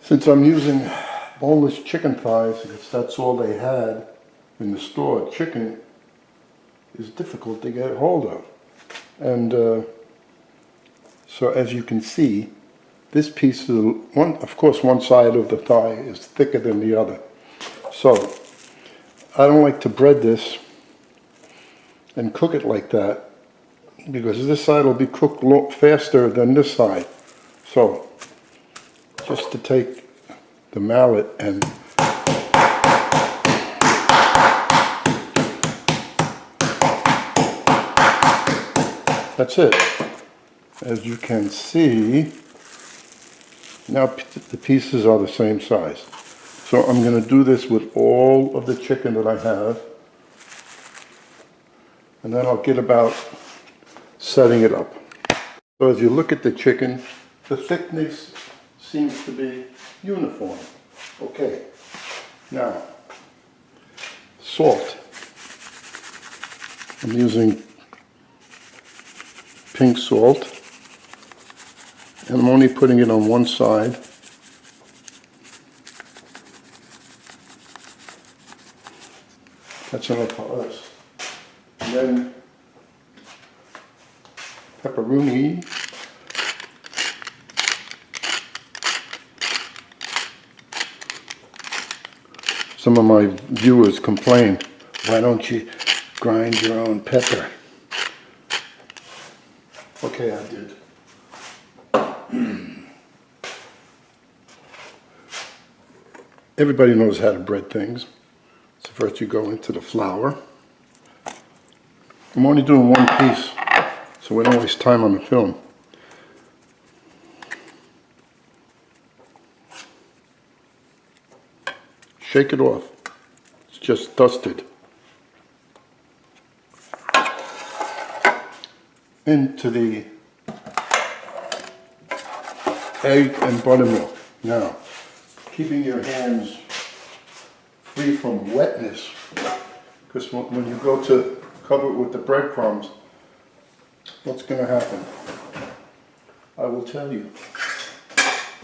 Since I'm using boneless chicken thighs, because that's all they had in the store, chicken is difficult to get hold of. And so as you can see, this piece of course one side of the thigh is thicker than the other. So I don't like to bread this and cook it like that, because this side will be cooked faster than this side. So just to take the mallet and that's it. As you can see, now the pieces are the same size. So I'm going to do this with all of the chicken that I have, and then I'll get about setting it up. So as you look at the chicken, the thickness seems to be uniform. Okay, now salt. I'm using pink salt, and I'm only putting it on one side. That's enough for us. And then pepperoni. Some of my viewers complain, why don't you grind your own pepper? Okay, I did. Everybody knows how to bread things. So first you go into the flour. I'm only doing one piece, so we don't waste time on the film. Shake it off. It's just dusted. Into the egg and buttermilk. Now, keeping your hands free from wetness, because when you go to cover it with the breadcrumbs, what's going to happen? I will tell you.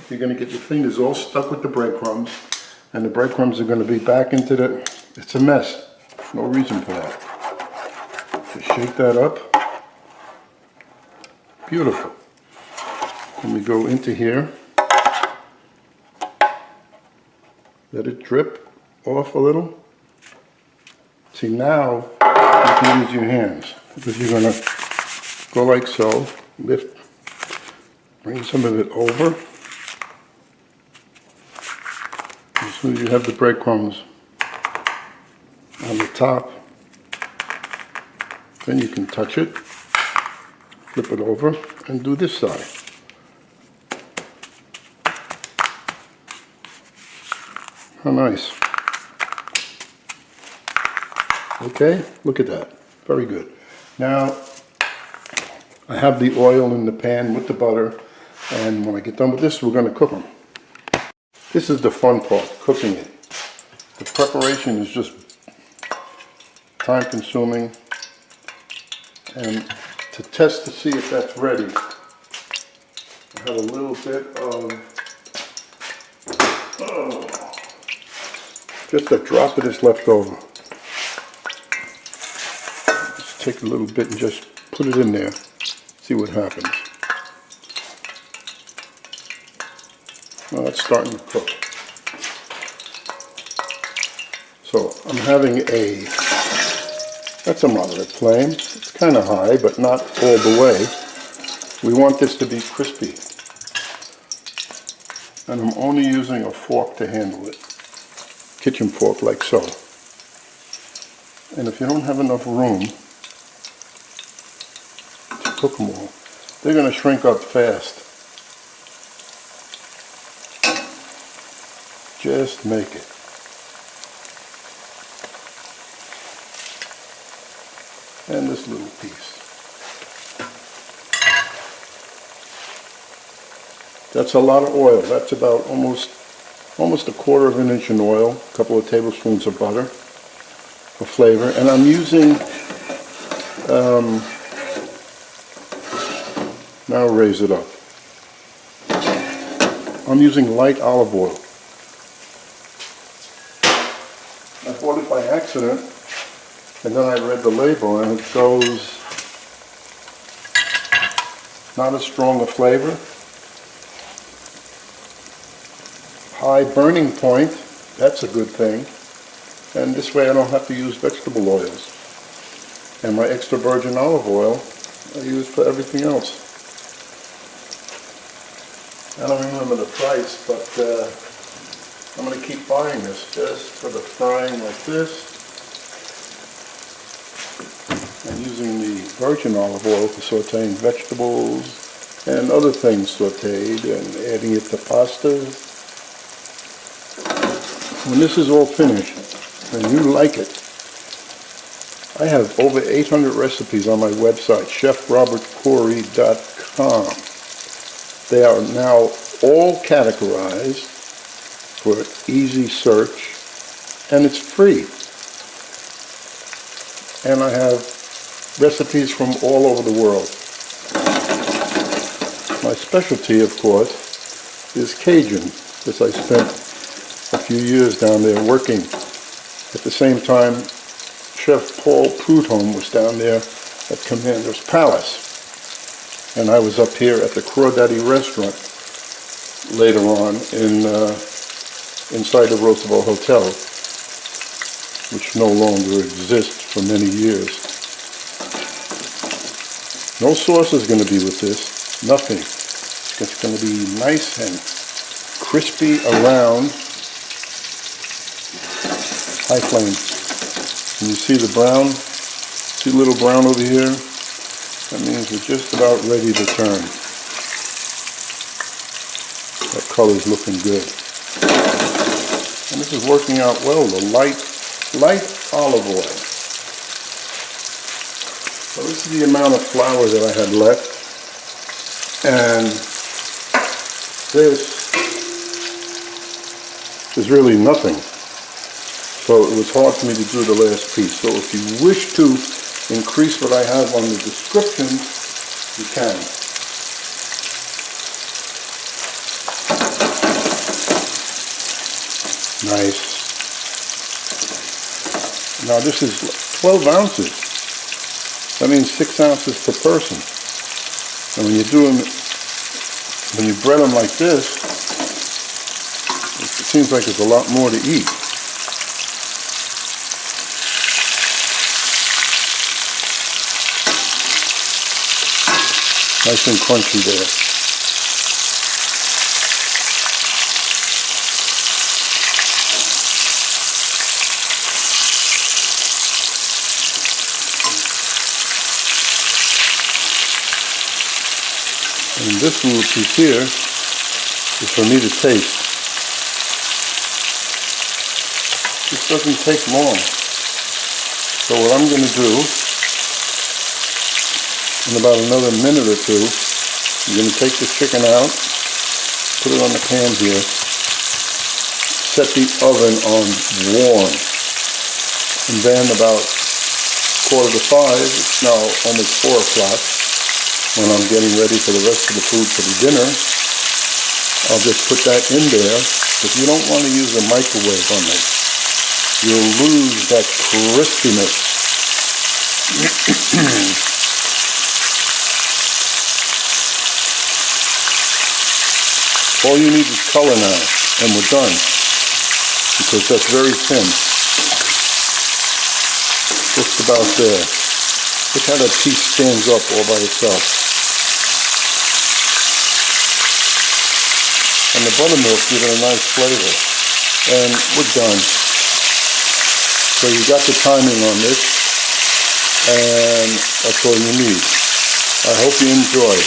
You're going to get your fingers all stuck with the breadcrumbs, and the breadcrumbs are going to be back into the... It's a mess. No reason for that. Just shake that up. Beautiful. Then we go into here. Let it drip off a little. See, now you can use your hands, because you're going to go like so, lift, bring some of it over. As soon as you have the breadcrumbs on the top, then you can touch it, flip it over, and do this side. How nice. Okay, look at that. Very good. Now, I have the oil in the pan with the butter, and when I get done with this, we're going to cook them. This is the fun part, cooking it. The preparation is just time consuming, and to test to see if that's ready, I have a little bit of, just a drop of this left over. Just take a little bit and just put it in there, see what happens. Well, that's starting to cook. So I'm having that's a moderate flame. It's kind of high, but not all the way. We want this to be crispy. And I'm only using a fork to handle it. Kitchen fork, like so. And if you don't have enough room to cook them all, they're going to shrink up fast. Just make it. And this little piece. That's a lot of oil. That's about almost a quarter of an inch in oil, a couple of tablespoons of butter for flavor. And I'm using, now raise it up. I'm using light olive oil. I bought it by accident, and then I read the label, and it shows not as strong a flavor, high burning point, that's a good thing, and this way I don't have to use vegetable oils. And my extra virgin olive oil I use for everything else. I don't remember the price, but I'm going to keep buying this just for the frying like this. I'm using the virgin olive oil for sauteing vegetables and other things sauteed and adding it to pastas. When this is all finished and you like it, I have over 800 recipes on my website, chefrobertcorey.com. They are now all categorized for easy search, and it's free. And I have recipes from all over the world. My specialty, of course, is Cajun, because I spent a few years down there working. At the same time, Chef Paul Prudhomme was down there at Commander's Palace. And I was up here at the Crawdaddy restaurant later on inside the Roosevelt Hotel, which no longer exists for many years. No sauce is going to be with this, nothing. It's going to be nice and crispy around, high flame. And you see the brown, see a little brown over here? That means we're just about ready to turn. That color's looking good. And this is working out well, the light olive oil. So this is the amount of flour that I had left. And this is really nothing. So it was hard for me to do the last piece. So if you wish to increase what I have on the description, you can. Nice. Now this is 12 ounces. That means 6 ounces per person. And when you bread them like this, it seems like there's a lot more to eat. Nice and crunchy there. And this little piece here is for me to taste. This doesn't take long. So what I'm going to do, in about another minute or two, I'm going to take the chicken out, put it on the pan here, set the oven on warm, and then about 4:45, it's now almost 4 o'clock, when I'm getting ready for the rest of the food for the dinner, I'll just put that in there, because you don't want to use a microwave on this. You'll lose that crispiness. All you need is color now, and we're done, because that's very thin. Just about there. Look how that piece stands up all by itself. And the buttermilk gives it a nice flavor. And we're done. So you got the timing on this, and that's all you need. I hope you enjoy.